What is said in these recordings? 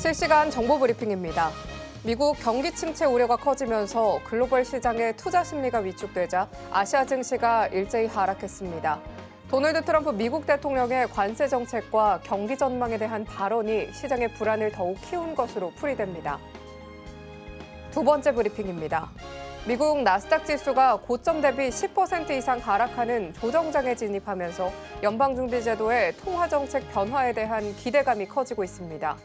실시간 정보 브리핑입니다. 미국 경기 침체 우려가 커지면서 글로벌 시장의 투자 심리가 위축되자 아시아 증시가 일제히 하락했습니다. 도널드 트럼프 미국 대통령의 관세 정책과 경기 전망에 대한 발언이 시장의 불안을 더욱 키운 것으로 풀이됩니다. 두 번째 브리핑입니다. 미국 나스닥 지수가 고점 대비 10% 이상 하락하는 조정장에 진입하면서 연방준비제도의 통화정책 변화에 대한 기대감이 커지고 있습니다.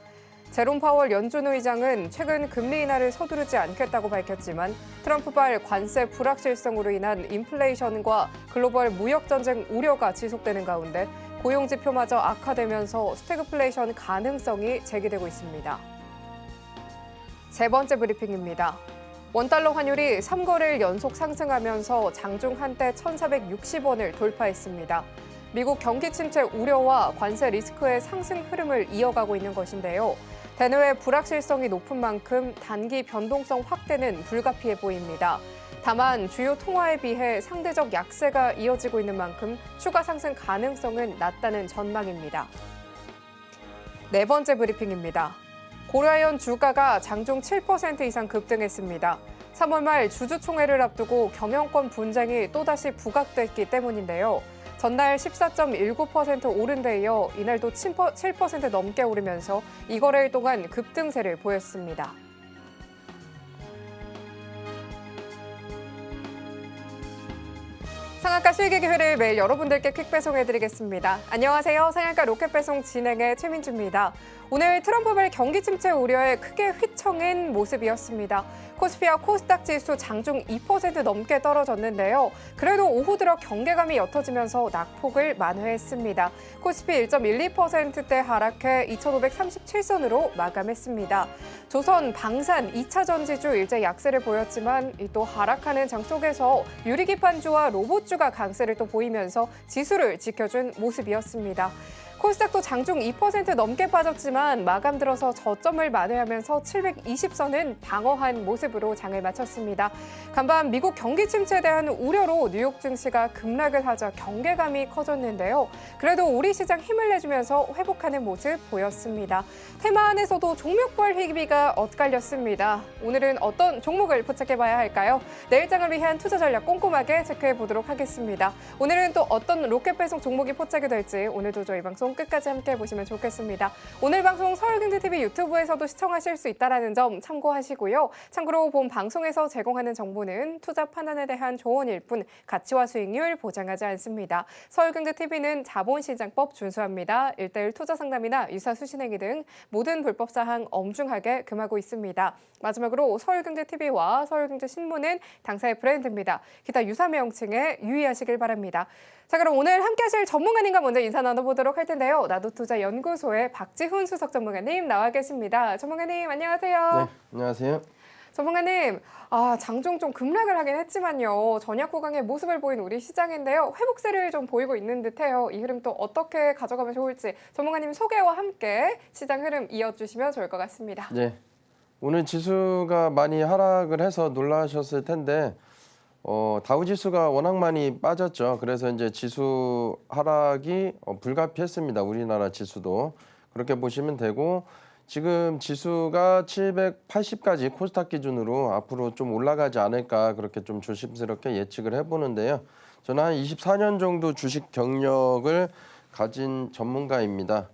제롬 파월 연준 의장은 최근 금리 인하를 서두르지 않겠다고 밝혔지만 트럼프발 관세 불확실성으로 인한 인플레이션과 글로벌 무역 전쟁 우려가 지속되는 가운데 고용 지표마저 악화되면서 스태그플레이션 가능성이 제기되고 있습니다. 세 번째 브리핑입니다. 원달러 환율이 3거래일 연속 상승하면서 장중 한때 1,460원을 돌파했습니다. 미국 경기 침체 우려와 관세 리스크의 상승 흐름을 이어가고 있는 것인데요. 대내외 불확실성이 높은 만큼 단기 변동성 확대는 불가피해 보입니다. 다만 주요 통화에 비해 상대적 약세가 이어지고 있는 만큼 추가 상승 가능성은 낮다는 전망입니다. 네 번째 브리핑입니다. 고려아연 주가가 장중 7% 이상 급등했습니다. 3월 말 주주총회를 앞두고 경영권 분쟁이 또다시 부각됐기 때문인데요. 전날 14.19% 오른 데 이어 이날도 7% 넘게 오르면서 이거래일 동안 급등세를 보였습니다. 상한가 실기 기회를 매일 여러분들께 퀵 배송해드리겠습니다. 안녕하세요. 상한가 로켓 배송 진행의 최민주입니다. 오늘 트럼프발 경기 침체 우려에 크게 휘청인 모습이었습니다. 코스피와 코스닥 지수 장중 2% 넘게 떨어졌는데요. 그래도 오후 들어 경계감이 옅어지면서 낙폭을 만회했습니다. 코스피 1.12%대 하락해 2,537선으로 마감했습니다. 조선, 방산, 2차 전지주 일제 약세를 보였지만 또 하락하는 장 속에서 유리기판주와 로봇주가 강세를 또 보이면서 지수를 지켜준 모습이었습니다. 코스닥도 장중 2% 넘게 빠졌지만 마감 들어서 저점을 만회하면서 720선은 방어한 모습으로 장을 마쳤습니다. 간밤 미국 경기 침체에 대한 우려로 뉴욕 증시가 급락을 하자 경계감이 커졌는데요. 그래도 우리 시장 힘을 내주면서 회복하는 모습 보였습니다. 테마 안에서도 종목별 희비가 엇갈렸습니다. 오늘은 어떤 종목을 포착해봐야 할까요? 내일장을 위한 투자 전략 꼼꼼하게 체크해보도록 하겠습니다. 오늘은 또 어떤 로켓 배송 종목이 포착이 될지 오늘도 저희 방송 끝까지 함께 보시면 좋겠습니다. 오늘 방송 서울경제TV 유튜브에서도 시청하실 수 있다는 점 참고하시고요. 참고로 본 방송에서 제공하는 정보는 투자 판단에 대한 조언일 뿐 가치와 수익률 보장하지 않습니다. 서울경제TV는 자본시장법 준수합니다. 1:1 투자 상담이나 유사수신행위 등 모든 불법 사항 엄중하게 금하고 있습니다. 마지막으로 서울경제TV와 서울경제신문은 당사의 브랜드입니다. 기타 유사 명칭에 유의하시길 바랍니다. 자, 그럼 오늘 함께 하실 전문가님과 먼저 인사 나눠보도록 할 텐데요. 나도투자연구소의 박지훈 수석 전문가님 나와 계십니다. 전문가님 안녕하세요. 네, 안녕하세요. 전문가님, 장중 좀 급락을 하긴 했지만요. 전약 구강의 모습을 보인 우리 시장인데요. 회복세를 좀 보이고 있는 듯해요. 이 흐름 또 어떻게 가져가면 좋을지 전문가님 소개와 함께 시장 흐름 이어주시면 좋을 것 같습니다. 네, 오늘 지수가 많이 하락을 해서 놀라셨을 텐데 다우지수가 워낙 많이 빠졌죠. 그래서 이제 지수 하락이 불가피했습니다. 우리나라 지수도 그렇게 보시면 되고 지금 지수가 780까지 코스닥 기준으로 앞으로 좀 올라가지 않을까 그렇게 좀 조심스럽게 예측을 해보는데요. 저는 한 24년 정도 주식 경력을 가진 전문가입니다.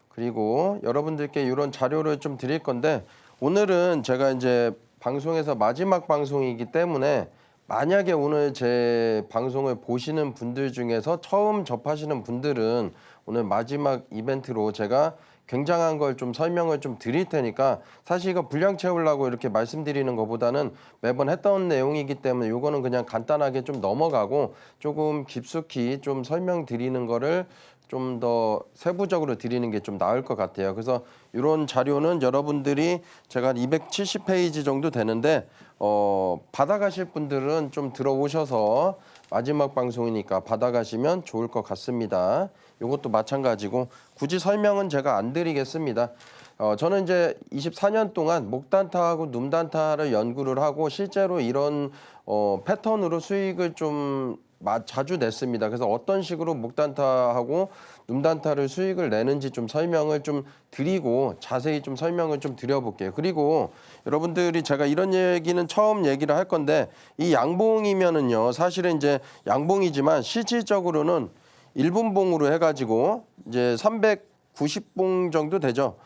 그리고 여러분들께 이런 자료를 좀 드릴 건데 오늘은 제가 이제 방송에서 마지막 방송이기 때문에 만약에 오늘 제 방송을 보시는 분들 중에서 처음 접하시는 분들은 오늘 마지막 이벤트로 제가 굉장한 걸 좀 설명을 좀 드릴 테니까 사실 이거 분량 채우려고 이렇게 말씀드리는 것보다는 매번 했던 내용이기 때문에 이거는 그냥 간단하게 좀 넘어가고 조금 깊숙이 좀 설명드리는 거를 좀 더 세부적으로 드리는 게 좀 나을 것 같아요. 그래서 이런 자료는 여러분들이 제가 한 270페이지 정도 되는데 받아가실 분들은 좀 들어오셔서 마지막 방송이니까 받아가시면 좋을 것 같습니다. 이것도 마찬가지고 굳이 설명은 제가 안 드리겠습니다. 저는 이제 24년 동안 목단타하고 눔단타를 연구를 하고 실제로 이런 패턴으로 수익을 좀 자주 냈습니다. 그래서 어떤 식으로 목단타하고 눔단타를 수익을 내는지 좀 설명을 좀 드리고 자세히 좀 설명을 좀 드려볼게요. 그리고 여러분들이 제가 이런 얘기는 처음 얘기를 할 건데 이 양봉이면은요 사실은 이제 양봉이지만 실질적으로는 1분봉으로 해가지고 이제 390봉 정도 되죠.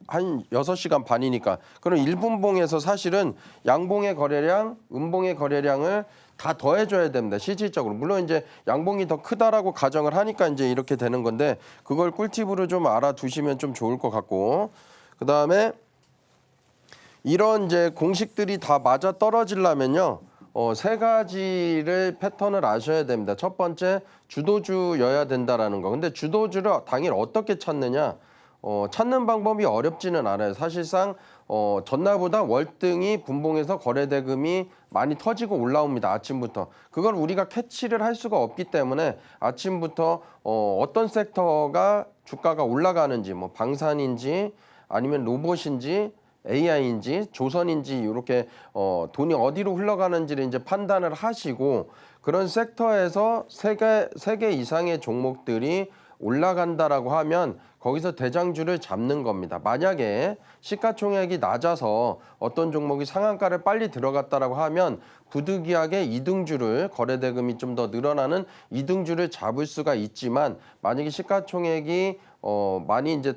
한 6시간 반이니까. 그럼 1분봉에서 사실은 양봉의 거래량, 음봉의 거래량을 다 더해줘야 됩니다. 실질적으로. 물론 이제 양봉이 더 크다라고 가정을 하니까 이제 이렇게 되는 건데 그걸 꿀팁으로 좀 알아두시면 좀 좋을 것 같고. 그 다음에 이런 이제 공식들이 다 맞아 떨어지려면요. 세 가지를 패턴을 아셔야 됩니다. 첫 번째, 주도주여야 된다라는 거. 근데 주도주를 당일 어떻게 찾느냐? 찾는 방법이 어렵지는 않아요. 사실상 전날보다 월등히 분봉에서 거래대금이 많이 터지고 올라옵니다. 아침부터. 그걸 우리가 캐치를 할 수가 없기 때문에 아침부터 어떤 섹터가 주가가 올라가는지 뭐 방산인지 아니면 로봇인지 AI인지 조선인지 이렇게 돈이 어디로 흘러가는지를 이제 판단을 하시고 그런 섹터에서 세 개 이상의 종목들이 올라간다라고 하면 거기서 대장주를 잡는 겁니다. 만약에 시가총액이 낮아서 어떤 종목이 상한가를 빨리 들어갔다라고 하면 부득이하게 이등주를 거래대금이 좀 더 늘어나는 이등주를 잡을 수가 있지만 만약에 시가총액이 많이 이제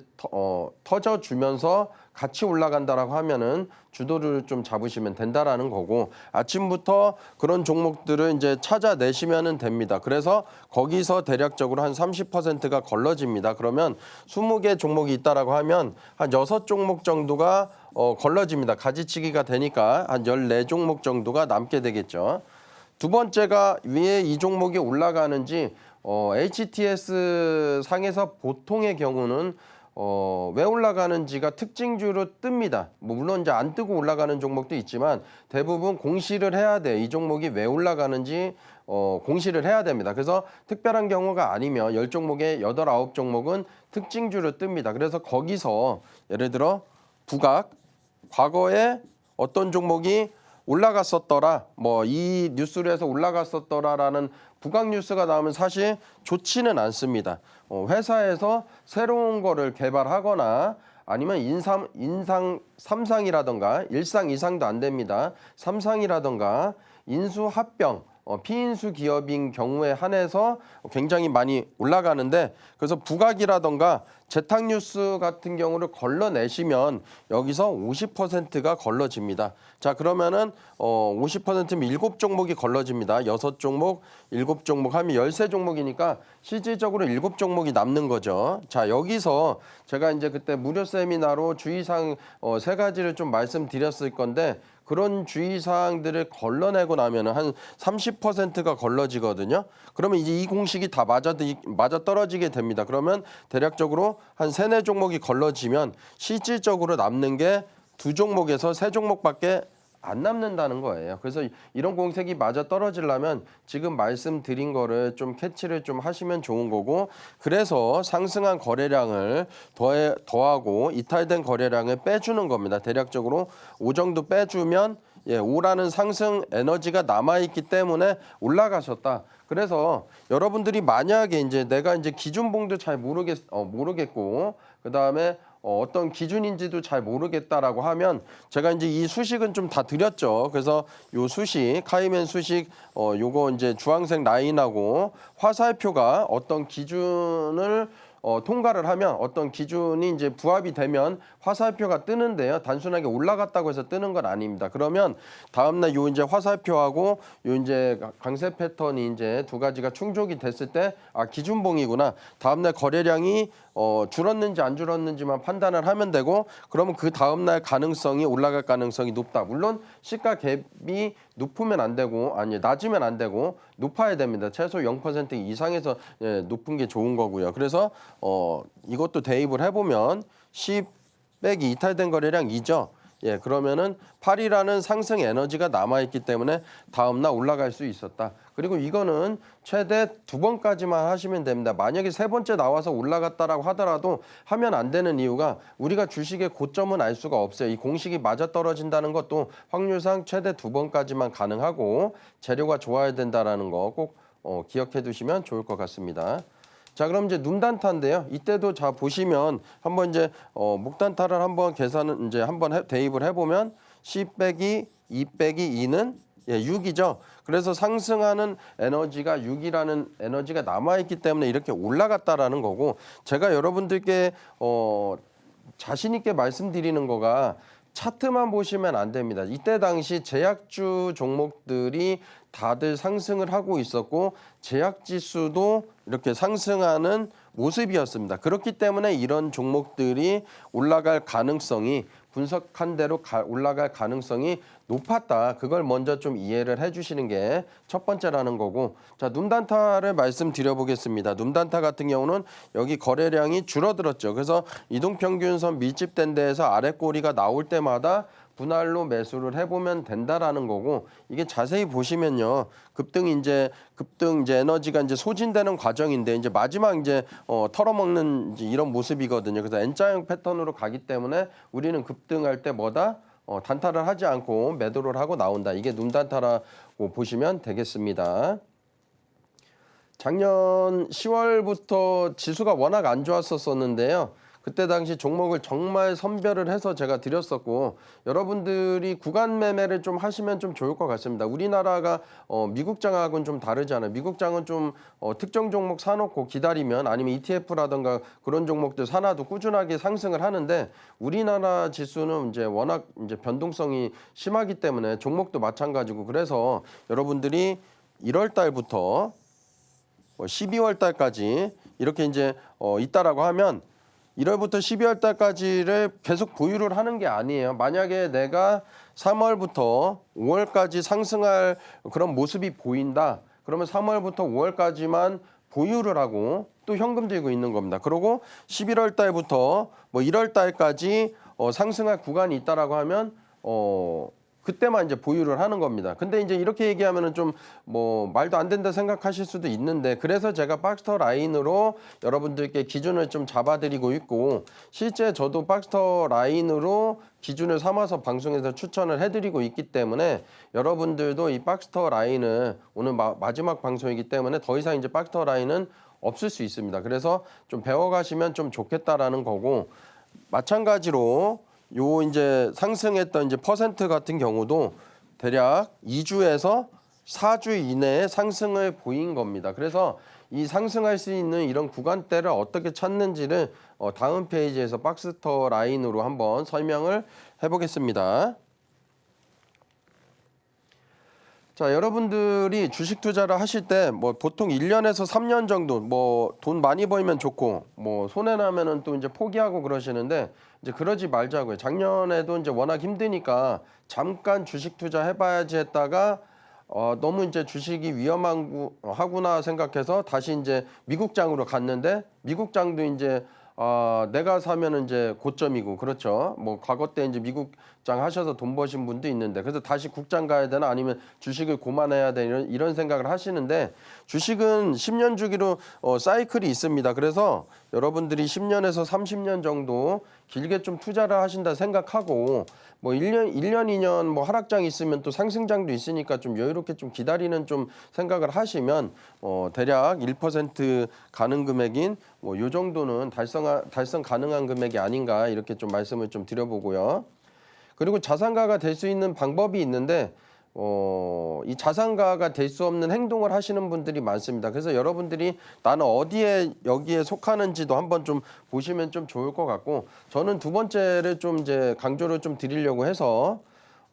터져주면서 같이 올라간다라고 하면은 주도를 좀 잡으시면 된다라는 거고 아침부터 그런 종목들을 이제 찾아내시면은 됩니다. 그래서 거기서 대략적으로 한 30%가 걸러집니다. 그러면 20개 종목이 있다라고 하면 한 6종목 정도가 걸러집니다. 가지치기가 되니까 한 14종목 정도가 남게 되겠죠. 두 번째가 위에 이 종목이 올라가는지 HTS 상에서 보통의 경우는 왜 올라가는지가 특징주로 뜹니다. 뭐 물론 이제 안 뜨고 올라가는 종목도 있지만 대부분 공시를 해야 돼요. 이 종목이 왜 올라가는지 공시를 해야 됩니다. 그래서 특별한 경우가 아니면 10종목에 8, 9종목은 특징주로 뜹니다. 그래서 거기서 예를 들어 부각, 과거에 어떤 종목이 올라갔었더라, 뭐 이 뉴스로 해서 올라갔었더라라는 부각 뉴스가 나오면 사실 좋지는 않습니다. 회사에서 새로운 거를 개발하거나 아니면 인상 3상이라던가 1상 이상도 안 됩니다. 3상이라던가 인수 합병, 피인수 기업인 경우에 한해서 굉장히 많이 올라가는데 그래서 부각이라던가 재탁 뉴스 같은 경우를 걸러내시면 여기서 50%가 걸러집니다. 자 그러면은 50%면 7종목이 걸러집니다. 6종목, 7종목 하면 13종목이니까 실질적으로 7종목이 남는 거죠. 자 여기서 제가 이제 그때 무료 세미나로 주의사항 3가지를 좀 말씀드렸을 건데 그런 주의사항들을 걸러내고 나면 한 30%가 걸러지거든요. 그러면 이제 이 공식이 다 맞아 떨어지게 됩니다. 그러면 대략적으로 한 3, 4종목이 걸러지면 실질적으로 남는 게 2종목에서 3종목밖에 안 남는다는 거예요. 그래서 이런 공색이 맞아 떨어지려면 지금 말씀드린 거를 좀 캐치를 좀 하시면 좋은 거고 그래서 상승한 거래량을 더하고 이탈된 거래량을 빼주는 겁니다. 대략적으로 5 정도 빼주면 5라는 상승 에너지가 남아있기 때문에 올라가셨다. 그래서 여러분들이 만약에 이제 내가 이제 기준봉도 잘 모르겠고 그 다음에 어떤 기준인지도 잘 모르겠다라고 하면 제가 이제 이 수식은 좀 다 드렸죠. 그래서 요 수식 카이맨 수식 요거 이제 주황색 라인하고 화살표가 어떤 기준을 통과를 하면 어떤 기준이 이제 부합이 되면 화살표가 뜨는데요. 단순하게 올라갔다고 해서 뜨는 건 아닙니다. 그러면 다음날 요 이제 화살표하고 요 이제 강세 패턴이 이제 2가지가 충족이 됐을 때 아 기준봉이구나. 다음날 거래량이 줄었는지 안 줄었는지만 판단을 하면 되고 그러면 그 다음날 가능성이 올라갈 가능성이 높다. 물론 시가 갭이 높으면 안 되고 아니 낮으면 안 되고 높아야 됩니다. 최소 0% 이상에서 높은 게 좋은 거고요. 그래서 이것도 대입을 해보면 10 빼기 이탈된 거래량 2죠. 그러면은 8이라는 상승 에너지가 남아있기 때문에 다음날 올라갈 수 있었다. 그리고 이거는 최대 2번까지만 하시면 됩니다. 만약에 3번째 나와서 올라갔다라고 하더라도 하면 안 되는 이유가 우리가 주식의 고점은 알 수가 없어요. 이 공식이 맞아떨어진다는 것도 확률상 최대 2번까지만 가능하고 재료가 좋아야 된다는 거 꼭 기억해 두시면 좋을 것 같습니다. 자, 그럼 이제 눔단타인데요. 이때도 자 보시면 한번 이제 목단타를 한번 계산은 이제 한번 대입을 해보면 C 빼기 2 빼기 2는 6이죠. 그래서 상승하는 에너지가 6이라는 에너지가 남아있기 때문에 이렇게 올라갔다라는 거고, 제가 여러분들께 자신 있게 말씀드리는 거가 차트만 보시면 안 됩니다. 이때 당시 제약주 종목들이 다들 상승을 하고 있었고 제약지수도 이렇게 상승하는 모습이었습니다. 그렇기 때문에 이런 종목들이 올라갈 가능성이 분석한 대로 올라갈 가능성이 높았다. 그걸 먼저 좀 이해를 해주시는 게 첫 번째라는 거고, 자, 눔단타를 말씀드려 보겠습니다. 눔단타 같은 경우는 여기 거래량이 줄어들었죠. 그래서 이동평균선 밀집된 데에서 아래 꼬리가 나올 때마다 분할로 매수를 해보면 된다라는 거고, 이게 자세히 보시면요, 급등 이제 에너지가 이제 소진되는 과정인데 이제 마지막 이제 털어먹는 이제 이런 모습이거든요. 그래서 N자형 패턴으로 가기 때문에 우리는 급등할 때 뭐다? 단타를 하지 않고 매도를 하고 나온다. 이게 눔단타라고 보시면 되겠습니다. 작년 10월부터 지수가 워낙 안 좋았었는데요. 그때 당시 종목을 정말 선별을 해서 제가 드렸었고, 여러분들이 구간 매매를 좀 하시면 좀 좋을 것 같습니다. 우리나라가 미국장하고는 좀 다르잖아요. 미국장은 좀 특정 종목 사놓고 기다리면, 아니면 ETF라든가 그런 종목들 사놔도 꾸준하게 상승을 하는데, 우리나라 지수는 이제 워낙 이제 변동성이 심하기 때문에 종목도 마찬가지고, 그래서 여러분들이 1월 달부터 12월 달까지 이렇게 이제 있다라고 하면 1월부터 12월 달까지를 계속 보유를 하는 게 아니에요. 만약에 내가 3월부터 5월까지 상승할 그런 모습이 보인다. 그러면 3월부터 5월까지만 보유를 하고 또 현금 들고 있는 겁니다. 그리고 11월 달부터 뭐 1월 달까지 상승할 구간이 있다라고 하면 그때만 이제 보유를 하는 겁니다. 근데 이제 이렇게 얘기하면은 좀 뭐 말도 안 된다 생각하실 수도 있는데, 그래서 제가 박스터 라인으로 여러분들께 기준을 좀 잡아드리고 있고, 실제 저도 박스터 라인으로 기준을 삼아서 방송에서 추천을 해드리고 있기 때문에 여러분들도 이 박스터 라인을 오늘 마지막 방송이기 때문에 더 이상 이제 박스터 라인은 없을 수 있습니다. 그래서 좀 배워가시면 좀 좋겠다라는 거고, 마찬가지로 요 이제 상승했던 이제 퍼센트 같은 경우도 대략 2주에서 4주 이내에 상승을 보인 겁니다. 그래서 이 상승할 수 있는 이런 구간대를 어떻게 찾는지를 다음 페이지에서 박스터 라인으로 한번 설명을 해보겠습니다. 자, 여러분들이 주식 투자를 하실 때 뭐 보통 1년에서 3년 정도 뭐 돈 많이 벌면 좋고 뭐 손해 나면은 또 이제 포기하고 그러시는데, 이제 그러지 말자고요. 작년에도 이제 워낙 힘드니까 잠깐 주식 투자 해봐야지 했다가 너무 이제 주식이 하구나 생각해서 다시 이제 미국장으로 갔는데, 미국장도 이제 내가 사면은 이제 고점이고, 그렇죠. 뭐 과거 때 이제 미국장 하셔서 돈 버신 분도 있는데, 그래서 다시 국장 가야 되나 아니면 주식을 고만해야 되나 이런 생각을 하시는데, 주식은 10년 주기로 사이클이 있습니다. 그래서 여러분들이 10년에서 30년 정도 길게 좀 투자를 하신다 생각하고, 뭐 1년, 2년 뭐 하락장이 있으면 또 상승장도 있으니까 좀 여유롭게 좀 기다리는 좀 생각을 하시면 대략 1% 가는 금액인 뭐 요 정도는 달성 가능한 금액이 아닌가, 이렇게 좀 말씀을 좀 드려보고요. 그리고 자산가가 될 수 있는 방법이 있는데 이 자산가가 될 수 없는 행동을 하시는 분들이 많습니다. 그래서 여러분들이 나는 어디에 여기에 속하는지도 한번 좀 보시면 좀 좋을 것 같고, 저는 두 번째를 좀 이제 강조를 좀 드리려고 해서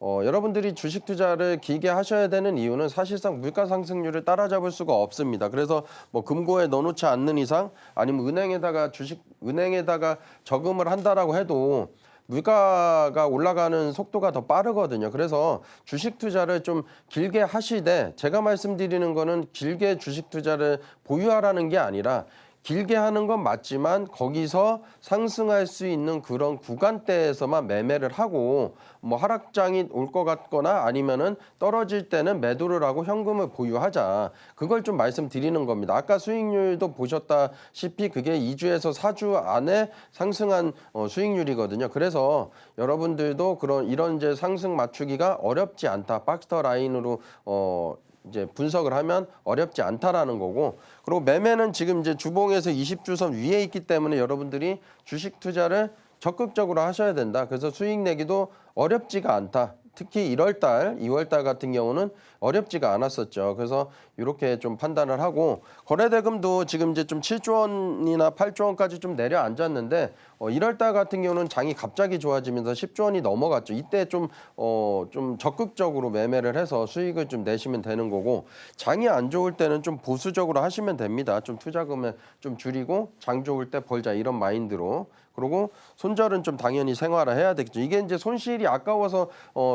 여러분들이 주식 투자를 길게 하셔야 되는 이유는 사실상 물가 상승률을 따라잡을 수가 없습니다. 그래서 뭐 금고에 넣어놓지 않는 이상, 아니면 은행에다가 저금을 한다라고 해도 물가가 올라가는 속도가 더 빠르거든요. 그래서 주식 투자를 좀 길게 하시되, 제가 말씀드리는 거는 길게 주식 투자를 보유하라는 게 아니라, 길게 하는 건 맞지만 거기서 상승할 수 있는 그런 구간대에서만 매매를 하고, 뭐 하락장이 올 것 같거나 아니면은 떨어질 때는 매도를 하고 현금을 보유하자, 그걸 좀 말씀드리는 겁니다. 아까 수익률도 보셨다시피 그게 2주에서 4주 안에 상승한 수익률이거든요. 그래서 여러분들도 이런 이제 상승 맞추기가 어렵지 않다. 박스터 라인으로 이제 분석을 하면 어렵지 않다라는 거고, 그리고 매매는 지금 이제 주봉에서 20주선 위에 있기 때문에 여러분들이 주식 투자를 적극적으로 하셔야 된다. 그래서 수익 내기도 어렵지가 않다. 특히 1월 달, 2월 달 같은 경우는 어렵지가 않았었죠. 그래서 이렇게 좀 판단을 하고, 거래대금도 지금 이제 좀 7조 원이나 8조 원까지 좀 내려앉았는데 1월 달 같은 경우는 장이 갑자기 좋아지면서 10조 원이 넘어갔죠. 이때 좀 적극적으로 매매를 해서 수익을 좀 내시면 되는 거고, 장이 안 좋을 때는 좀 보수적으로 하시면 됩니다. 좀 투자금을 좀 줄이고 장 좋을 때 벌자 이런 마인드로. 그리고 손절은 좀 당연히 생활화해야 되겠죠. 이게 이제 손실이 아까워서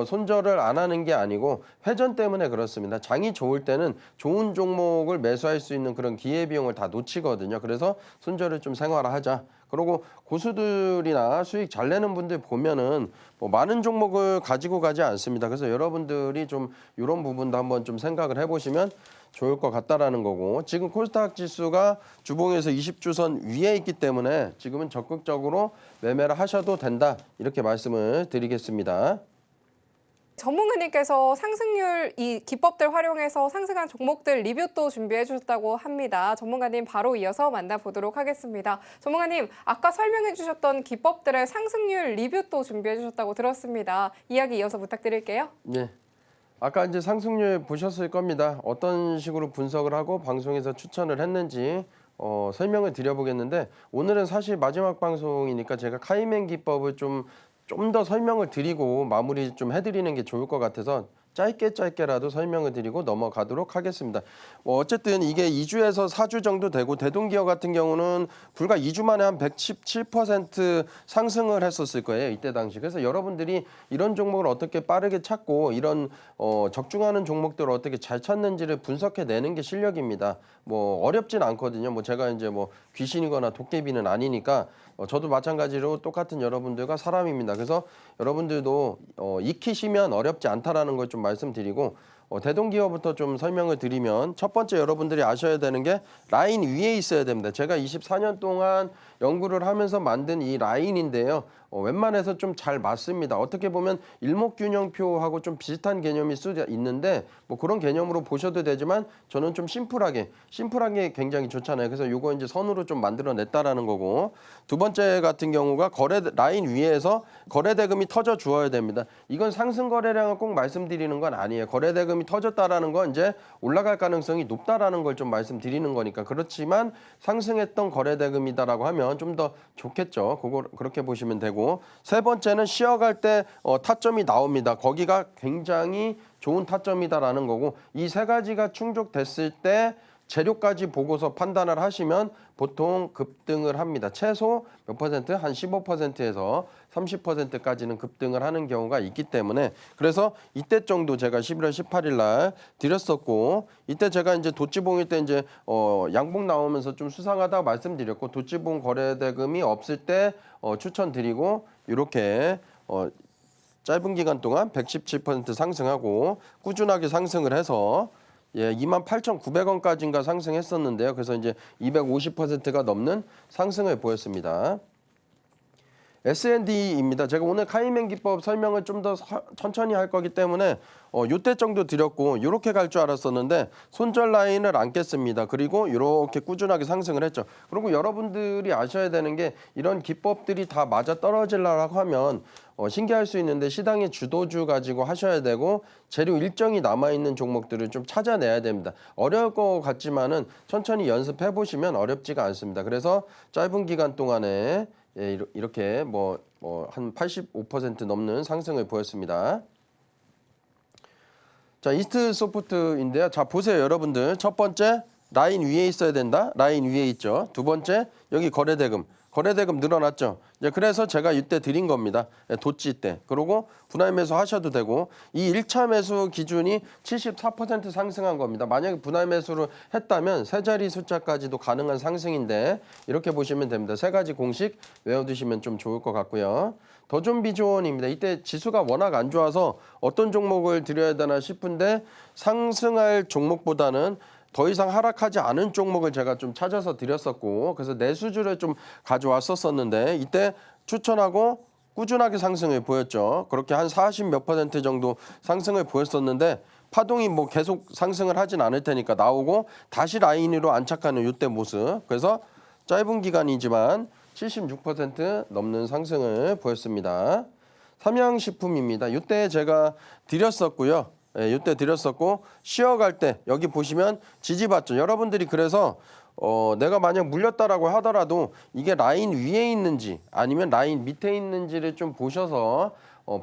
손절을 안 하는 게 아니고 회전 때문에 그렇습니다. 장이 좋을 때는 좋은 종목을 매수할 수 있는 그런 기회비용을 다 놓치거든요. 그래서 손절을 좀 생활화하자. 그리고 고수들이나 수익 잘 내는 분들 보면은 뭐 많은 종목을 가지고 가지 않습니다. 그래서 여러분들이 좀 이런 부분도 한번 좀 생각을 해보시면 좋을 것 같다라는 거고, 지금 코스닥 지수가 주봉에서 20주선 위에 있기 때문에 지금은 적극적으로 매매를 하셔도 된다, 이렇게 말씀을 드리겠습니다. 전문가님께서 상승률 이 기법들 활용해서 상승한 종목들 리뷰 또 준비해 주셨다고 합니다. 전문가님 바로 이어서 만나보도록 하겠습니다. 전문가님, 아까 설명해 주셨던 기법들의 상승률 리뷰 또 준비해 주셨다고 들었습니다. 이야기 이어서 부탁드릴게요. 네. 아까 이제 상승률 보셨을 겁니다. 어떤 식으로 분석을 하고 방송에서 추천을 했는지 설명을 드려보겠는데, 오늘은 사실 마지막 방송이니까 제가 카이맨 기법을 좀 더 설명을 드리고 마무리 좀 해드리는 게 좋을 것 같아서 짧게라도 설명을 드리고 넘어가도록 하겠습니다. 어쨌든 이게 2주에서 4주 정도 되고, 대동기업 같은 경우는 불과 2주 만에 한 117% 상승을 했었을 거예요, 이때 당시. 그래서 여러분들이 이런 종목을 어떻게 빠르게 찾고 이런 적중하는 종목들을 어떻게 잘 찾는지를 분석해내는 게 실력입니다. 뭐 어렵진 않거든요. 뭐 제가 이제 뭐 귀신이거나 도깨비는 아니니까 저도 마찬가지로 똑같은 여러분들과 사람입니다. 그래서 여러분들도 익히시면 어렵지 않다라는 걸 좀 말씀드리고, 대동기업부터 좀 설명을 드리면, 첫 번째 여러분들이 아셔야 되는 게 라인 위에 있어야 됩니다. 제가 24년 동안 연구를 하면서 만든 이 라인인데요. 웬만해서 좀 잘 맞습니다. 어떻게 보면 일목균형표하고 좀 비슷한 개념일 수도 있는데 뭐 그런 개념으로 보셔도 되지만, 저는 좀 심플하게 굉장히 좋잖아요. 그래서 요거 이제 선으로 좀 만들어냈다라는 거고, 두 번째 같은 경우가 라인 위에서 거래대금이 터져 주어야 됩니다. 이건 상승 거래량을 꼭 말씀드리는 건 아니에요. 거래대금이 터졌다라는 건 이제 올라갈 가능성이 높다라는 걸 좀 말씀드리는 거니까. 그렇지만 상승했던 거래대금이다라고 하면 좀 더 좋겠죠. 그렇게 보시면 되고, 세 번째는 쉬어갈 때 타점이 나옵니다. 거기가 굉장히 좋은 타점이다라는 거고, 이 세 가지가 충족됐을 때 재료까지 보고서 판단을 하시면 보통 급등을 합니다. 최소 몇 퍼센트? 한 15%에서 30%까지는 급등을 하는 경우가 있기 때문에, 그래서 이때 정도 제가 11월 18일 날 드렸었고, 이때 제가 이제 도치봉일 때 이제 양봉 나오면서 좀 수상하다고 말씀드렸고, 도치봉 거래대금이 없을 때 추천드리고, 이렇게 짧은 기간 동안 117% 상승하고 꾸준하게 상승을 해서 28,900원까지인가 상승했었는데요. 그래서 이제 250%가 넘는 상승을 보였습니다. S&D입니다. 제가 오늘 카이맨 기법 설명을 좀 더 천천히 할 거기 때문에 요때 정도 드렸고, 이렇게 갈 줄 알았었는데 손절 라인을 안 깼습니다. 그리고 이렇게 꾸준하게 상승을 했죠. 그리고 여러분들이 아셔야 되는 게, 이런 기법들이 다 맞아 떨어지려고 하면 신기할 수 있는데 시장의 주도주 가지고 하셔야 되고, 재료 일정이 남아있는 종목들을 좀 찾아내야 됩니다. 어려울 것 같지만은 천천히 연습해 보시면 어렵지가 않습니다. 그래서 짧은 기간 동안에 이렇게 한 85% 넘는 상승을 보였습니다. 자, 이스트 소프트인데요. 자, 보세요, 여러분들. 첫 번째, 라인 위에 있어야 된다. 라인 위에 있죠. 두 번째, 여기 거래대금 늘어났죠. 그래서 제가 이때 드린 겁니다. 도치 때. 그리고 분할 매수 하셔도 되고, 이 1차 매수 기준이 74% 상승한 겁니다. 만약에 분할 매수를 했다면 세 자리 숫자까지도 가능한 상승인데, 이렇게 보시면 됩니다. 세 가지 공식 외워두시면 좀 좋을 것 같고요. 더존 비존입니다. 이때 지수가 워낙 안 좋아서 어떤 종목을 드려야 되나 싶은데, 상승할 종목보다는 더 이상 하락하지 않은 종목을 제가 좀 찾아서 드렸었고, 그래서 내수주를 좀 가져왔었는데, 이때 추천하고 꾸준하게 상승을 보였죠. 그렇게 한 40몇 % 정도 상승을 보였었는데, 파동이 뭐 계속 상승을 하진 않을 테니까 나오고 다시 라인 위로 안착하는 이때 모습. 그래서 짧은 기간이지만 76% 넘는 상승을 보였습니다. 삼양식품입니다. 이때 제가 드렸었고요. 이때 드렸었고 쉬어갈 때 여기 보시면 지지받죠. 여러분들이 그래서 내가 만약 물렸다라고 하더라도 이게 라인 위에 있는지 아니면 라인 밑에 있는지를 좀 보셔서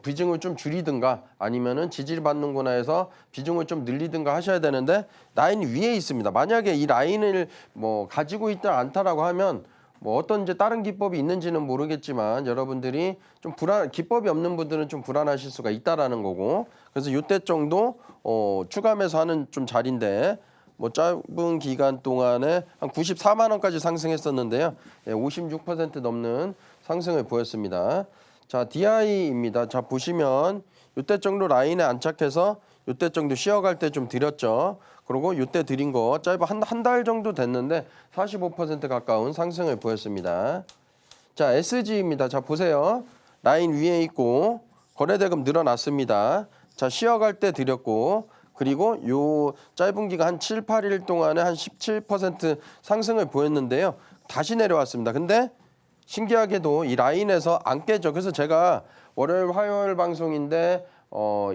비중을 좀 줄이든가 아니면은 지지를 받는구나 해서 비중을 좀 늘리든가 하셔야 되는데 라인 위에 있습니다. 만약에 이 라인을 뭐 가지고 있지 않다라고 하면 뭐 어떤 이제 다른 기법이 있는지는 모르겠지만 여러분들이 좀 기법이 없는 분들은 좀 불안하실 수가 있다라는 거고 그래서 이때 정도 추가 매수하는 좀 자리인데 뭐 짧은 기간 동안에 한 94만 원까지 상승했었는데요. 56% 넘는 상승을 보였습니다. 자, DI입니다. 자, 보시면 이때 정도 라인에 안착해서 이때 정도 쉬어갈 때 좀 드렸죠. 그리고 이때 드린 거 짧아 한 달 정도 됐는데 45% 가까운 상승을 보였습니다. 자, SG입니다. 자, 보세요. 라인 위에 있고 거래대금 늘어났습니다. 자, 쉬어갈 때 드렸고 그리고 요 짧은 기간 한 7, 8일 동안에 한 17% 상승을 보였는데요. 다시 내려왔습니다. 근데 신기하게도 이 라인에서 안 깨져. 그래서 제가 월요일, 화요일 방송인데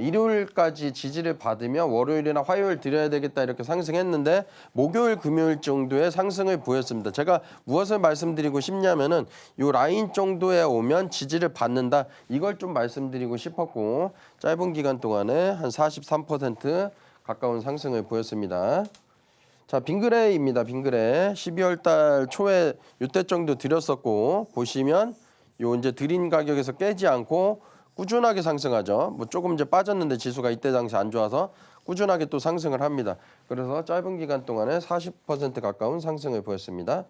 일요일까지 지지를 받으면 월요일이나 화요일 드려야 되겠다 이렇게 상승했는데 목요일, 금요일 정도의 상승을 보였습니다. 제가 무엇을 말씀드리고 싶냐면은 이 라인 정도에 오면 지지를 받는다. 이걸 좀 말씀드리고 싶었고 짧은 기간 동안에 한 43% 가까운 상승을 보였습니다. 자, 빙그레입니다. 빙그레 12월 달 초에 이때 정도 드렸었고 보시면 요 이제 드린 가격에서 깨지 않고 꾸준하게 상승하죠. 뭐 조금 이제 빠졌는데 지수가 이때 당시 안 좋아서 꾸준하게 또 상승을 합니다. 그래서 짧은 기간 동안에 40% 가까운 상승을 보였습니다.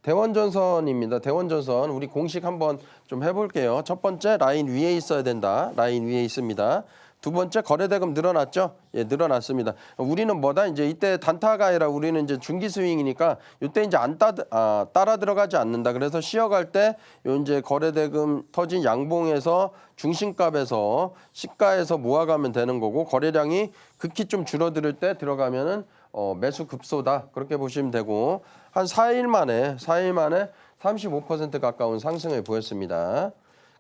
대원전선입니다. 대원전선 우리 공식 한번 좀 해볼게요. 첫 번째 라인 위에 있어야 된다. 라인 위에 있습니다. 두 번째 거래대금 늘어났죠? 예, 늘어났습니다. 우리는 뭐다? 이제 이때 단타가 아니라 우리는 이제 중기 스윙이니까 이때 이제 따라 들어가지 않는다. 그래서 쉬어갈 때 요 이제 거래대금 터진 양봉에서 중심값에서 시가에서 모아가면 되는 거고 거래량이 극히 좀 줄어들 때 들어가면은 매수 급소다. 그렇게 보시면 되고 한 4일 만에 35% 가까운 상승을 보였습니다.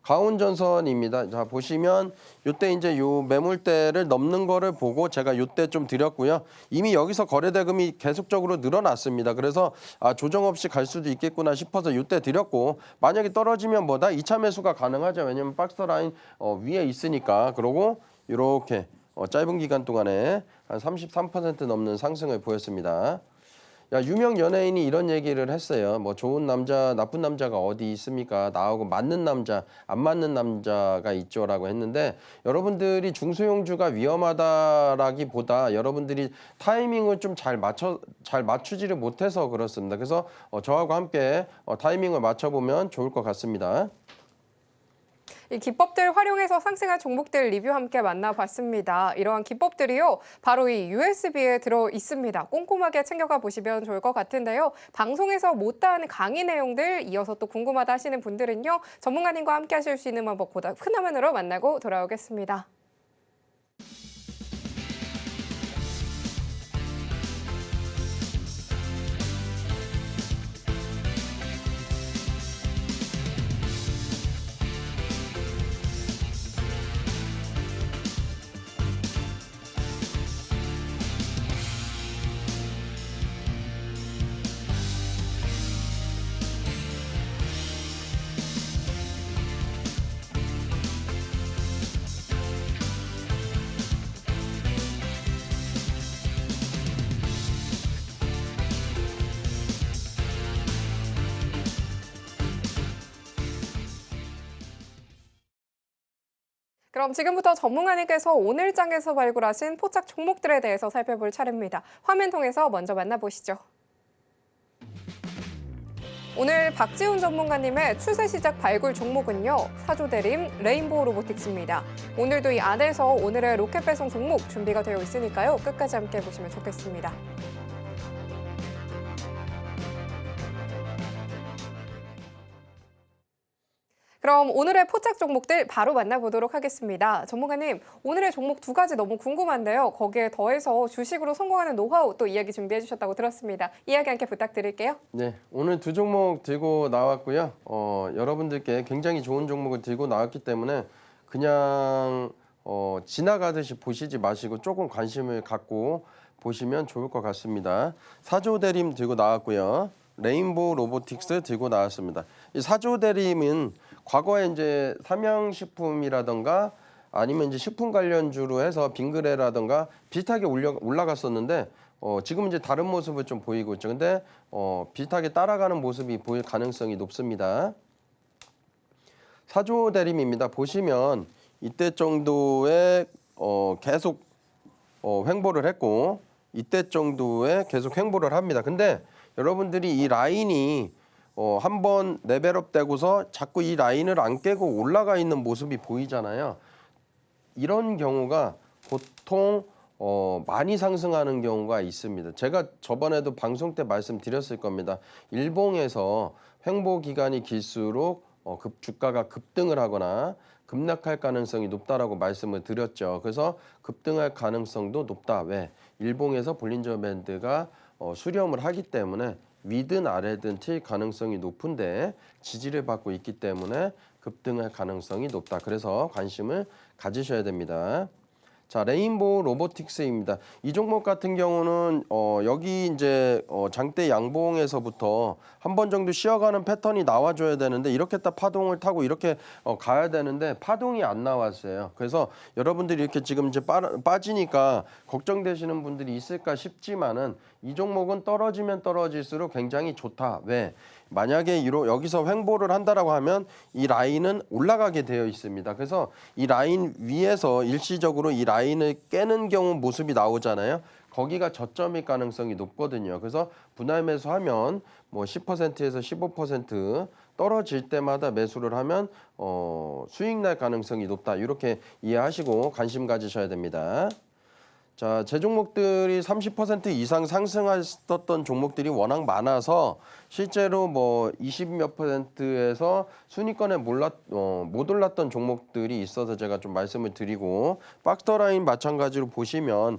가온전선입니다. 자, 보시면 이때 이제 요 매물대를 넘는 거를 보고 제가 이때 좀 드렸고요. 이미 여기서 거래대금이 계속적으로 늘어났습니다. 그래서 조정 없이 갈 수도 있겠구나 싶어서 이때 드렸고 만약에 떨어지면 뭐다? 2차 매수가 가능하죠. 왜냐면 박스 라인 위에 있으니까. 그러고 이렇게 짧은 기간 동안에 한 33% 넘는 상승을 보였습니다. 야, 유명 연예인이 이런 얘기를 했어요. 뭐 좋은 남자, 나쁜 남자가 어디 있습니까? 나하고 맞는 남자, 안 맞는 남자가 있죠라고 했는데 여러분들이 중소형주가 위험하다라기보다 여러분들이 타이밍을 좀 잘 맞추지를 못해서 그렇습니다. 그래서 저하고 함께 타이밍을 맞춰보면 좋을 것 같습니다. 이 기법들 활용해서 상승한 종목들 리뷰 함께 만나봤습니다. 이러한 기법들이요, 바로 이 USB에 들어 있습니다. 꼼꼼하게 챙겨가 보시면 좋을 것 같은데요. 방송에서 못다한 강의 내용들 이어서 또 궁금하다 하시는 분들은요, 전문가님과 함께 하실 수 있는 방법 보다 큰 화면으로 만나고 돌아오겠습니다. 그럼 지금부터 전문가님께서 오늘 장에서 발굴하신 포착 종목들에 대해서 살펴볼 차례입니다. 화면 통해서 먼저 만나보시죠. 오늘 박지훈 전문가님의 추세 시작 발굴 종목은요, 사조대림 레인보우 로보틱스입니다. 오늘도 이 안에서 오늘의 로켓 배송 종목 준비가 되어 있으니까요, 끝까지 함께 보시면 좋겠습니다. 그럼 그럼 오늘의 포착 종목들 바로 만나보도록 하겠습니다. 전문가님, 오늘의 종목 두 가지 너무 궁금한데요. 거기에 더해서 주식으로 성공하는 노하우 또 이야기 준비해 주셨다고 들었습니다. 이야기 함께 부탁드릴게요. 네, 오늘 두 종목 들고 나왔고요. 여러분들께 굉장히 좋은 종목을 들고 나왔기 때문에 그냥 지나가듯이 보시지 마시고 조금 관심을 갖고 보시면 좋을 것 같습니다. 사조대림 들고 나왔고요. 레인보우 로보틱스 들고 나왔습니다. 이 사조대림은 과거에 이제 삼양식품이라던가 아니면 이제 식품 관련주로 해서 빙그레라던가 비슷하게 올라갔었는데 지금 이제 다른 모습을 좀 보이고 있죠. 근데 비슷하게 따라가는 모습이 보일 가능성이 높습니다. 사조대림입니다. 보시면 이때 정도에 계속 횡보를 했고 이때 정도에 계속 횡보를 합니다. 근데 여러분들이 이 라인이 한번 레벨업 되고서 자꾸 이 라인을 안 깨고 올라가 있는 모습이 보이잖아요. 이런 경우가 보통 많이 상승하는 경우가 있습니다. 제가 저번에도 방송 때 말씀드렸을 겁니다. 일봉에서 횡보 기간이 길수록 주가가 급등을 하거나 급락할 가능성이 높다라고 말씀을 드렸죠. 그래서 급등할 가능성도 높다. 왜? 일봉에서 볼린저 밴드가 수렴을 하기 때문에 위든 아래든 튈 가능성이 높은데 지지를 받고 있기 때문에 급등할 가능성이 높다. 그래서 관심을 가지셔야 됩니다. 자, 레인보우 로보틱스입니다. 이 종목 같은 경우는 여기 이제 장대 양봉에서부터 한 번 정도 쉬어가는 패턴이 나와줘야 되는데 이렇게 딱 파동을 타고 이렇게 가야 되는데 파동이 안 나왔어요. 그래서 여러분들이 이렇게 지금 이제 빠지니까 걱정되시는 분들이 있을까 싶지만은 이 종목은 떨어지면 떨어질수록 굉장히 좋다. 왜? 만약에 여기서 횡보를 한다라고 하면 이 라인은 올라가게 되어 있습니다. 그래서 이 라인 위에서 일시적으로 이 라인을 깨는 경우 모습이 나오잖아요. 거기가 저점일 가능성이 높거든요. 그래서 분할 매수하면 뭐 10%에서 15% 떨어질 때마다 매수를 하면 수익 날 가능성이 높다. 이렇게 이해하시고 관심 가지셔야 됩니다. 자, 제 종목들이 30% 이상 상승했었던 종목들이 워낙 많아서 실제로 뭐 20몇 %에서 순위권에 못 올랐던 종목들이 있어서 제가 좀 말씀을 드리고 박스터라인 마찬가지로 보시면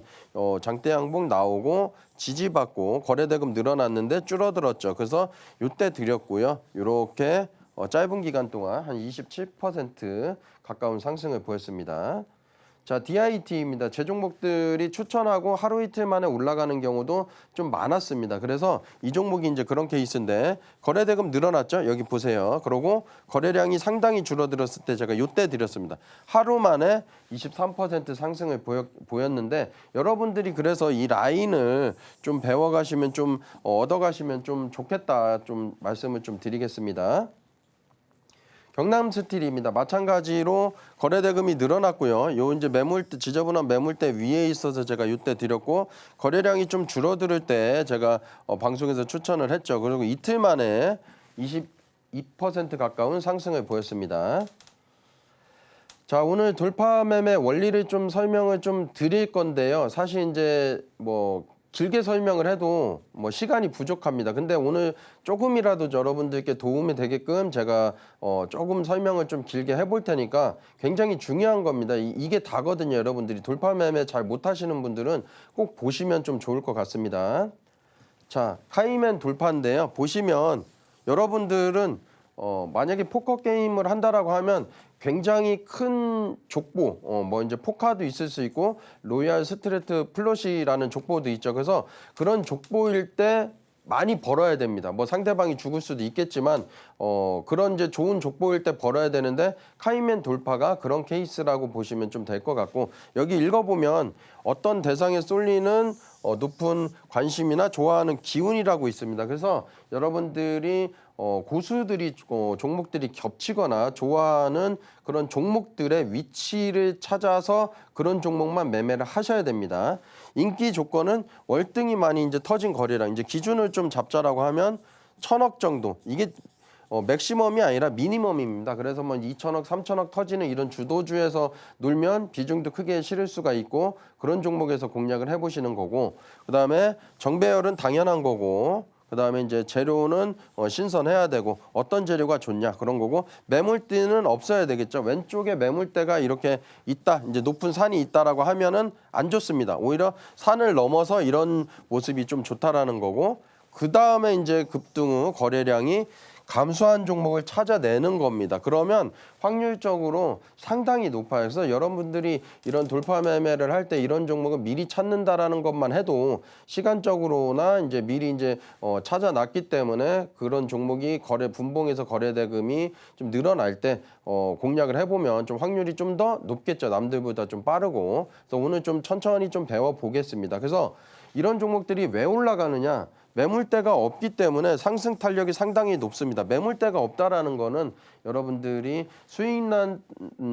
장대 양봉 나오고 지지받고 거래대금 늘어났는데 줄어들었죠. 그래서 이때 드렸고요. 이렇게 짧은 기간 동안 한 27% 가까운 상승을 보였습니다. 자, DIT입니다. 제 종목들이 추천하고 하루 이틀 만에 올라가는 경우도 좀 많았습니다. 그래서 이 종목이 이제 그런 케이스인데 거래대금 늘어났죠? 여기 보세요. 그리고 거래량이 상당히 줄어들었을 때 제가 이때 드렸습니다. 하루 만에 23% 상승을 보였는데 여러분들이 그래서 이 라인을 좀 배워가시면 좀 얻어가시면 좀 좋겠다 좀 말씀을 좀 드리겠습니다. 경남스틸입니다. 마찬가지로 거래대금이 늘어났고요. 요 이제 매물대 지저분한 매물대 위에 있어서 제가 이때 드렸고 거래량이 좀 줄어들 때 제가 방송에서 추천을 했죠. 그리고 이틀 만에 22% 가까운 상승을 보였습니다. 자, 오늘 돌파 매매 원리를 좀 설명을 좀 드릴 건데요. 사실 이제 뭐 길게 설명을 해도 뭐 시간이 부족합니다. 근데 오늘 조금이라도 여러분들께 도움이 되게끔 제가 조금 설명을 좀 길게 해볼 테니까 굉장히 중요한 겁니다. 이게 다거든요. 여러분들이 돌파 매매 잘 못하시는 분들은 꼭 보시면 좀 좋을 것 같습니다. 자, 카이맨 돌파인데요. 보시면 여러분들은 만약에 포커 게임을 한다라고 하면 굉장히 큰 족보, 뭐 이제 포카도 있을 수 있고 로얄 스트레이트 플러시라는 족보도 있죠. 그래서 그런 족보일 때 많이 벌어야 됩니다. 뭐 상대방이 죽을 수도 있겠지만 그런 이제 좋은 족보일 때 벌어야 되는데 카이맨 돌파가 그런 케이스라고 보시면 좀 될 것 같고 여기 읽어보면 어떤 대상에 쏠리는 높은 관심이나 좋아하는 기운이라고 있습니다. 그래서 여러분들이 고수들이 종목들이 겹치거나 좋아하는 그런 종목들의 위치를 찾아서 그런 종목만 매매를 하셔야 됩니다. 인기 조건은 월등히 많이 이제 터진 거래량 이제 기준을 좀 잡자라고 하면 1,000억 정도 이게 맥시멈이 아니라 미니멈입니다. 그래서 뭐 2,000억, 3,000억 터지는 이런 주도주에서 놀면 비중도 크게 실을 수가 있고 그런 종목에서 공략을 해보시는 거고 그다음에 정배열은 당연한 거고 그다음에 이제 재료는 신선해야 되고 어떤 재료가 좋냐 그런 거고 매물대는 없어야 되겠죠. 왼쪽에 매물대가 이렇게 있다. 이제 높은 산이 있다라고 하면은 안 좋습니다. 오히려 산을 넘어서 이런 모습이 좀 좋다라는 거고 그다음에 이제 급등 후 거래량이 감소한 종목을 찾아내는 겁니다. 그러면 확률적으로 상당히 높아요. 그래서 여러분들이 이런 돌파 매매를 할 때 이런 종목은 미리 찾는다라는 것만 해도 시간적으로나 이제 미리 이제 찾아놨기 때문에 그런 종목이 분봉에서 거래 대금이 좀 늘어날 때 공략을 해보면 좀 확률이 좀 더 높겠죠. 남들보다 좀 빠르고. 그래서 오늘 좀 천천히 좀 배워 보겠습니다. 그래서 이런 종목들이 왜 올라가느냐? 매물대가 없기 때문에 상승 탄력이 상당히 높습니다. 매물대가 없다라는 거는 여러분들이 수익 난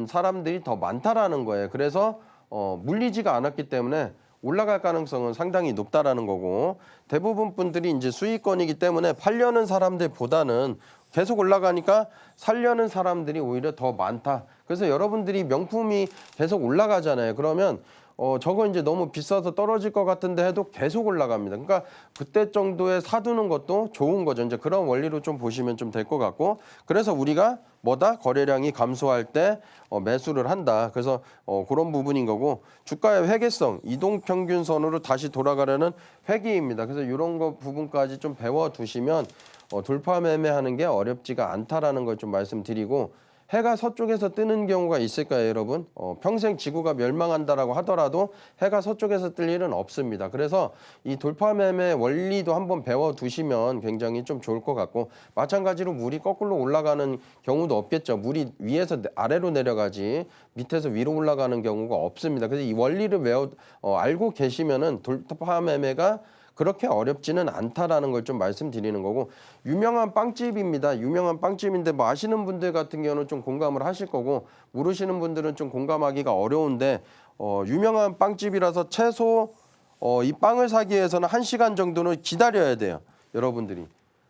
사람들이 더 많다라는 거예요. 그래서 물리지가 않았기 때문에 올라갈 가능성은 상당히 높다라는 거고 대부분 분들이 이제 수익권이기 때문에 팔려는 사람들보다는 계속 올라가니까 살려는 사람들이 오히려 더 많다. 그래서 여러분들이 명품이 계속 올라가잖아요. 그러면 저거 이제 너무 비싸서 떨어질 것 같은데 해도 계속 올라갑니다. 그러니까 그때 정도에 사두는 것도 좋은 거죠. 이제 그런 원리로 좀 보시면 좀 될 것 같고 그래서 우리가 거래량이 감소할 때 매수를 한다. 그래서 그런 부분인 거고 주가의 회계성, 이동평균선으로 다시 돌아가려는 회귀입니다. 그래서 이런 거 부분까지 좀 배워두시면 돌파 매매하는 게 어렵지가 않다라는 걸 좀 말씀드리고 해가 서쪽에서 뜨는 경우가 있을까요, 여러분? 평생 지구가 멸망한다라고 하더라도 해가 서쪽에서 뜰 일은 없습니다. 그래서 이 돌파 매매 원리도 한번 배워두시면 굉장히 좀 좋을 것 같고 마찬가지로 물이 거꾸로 올라가는 경우도 없겠죠. 물이 위에서 아래로 내려가지 밑에서 위로 올라가는 경우가 없습니다. 그래서 이 원리를 알고 계시면은 돌파 매매가 그렇게 어렵지는 않다라는 걸 좀 말씀드리는 거고 유명한 빵집입니다. 유명한 빵집인데 뭐 아시는 분들 같은 경우는 좀 공감을 하실 거고 모르시는 분들은 좀 공감하기가 어려운데 유명한 빵집이라서 최소 이 빵을 사기 위해서는 1시간 정도는 기다려야 돼요. 여러분들이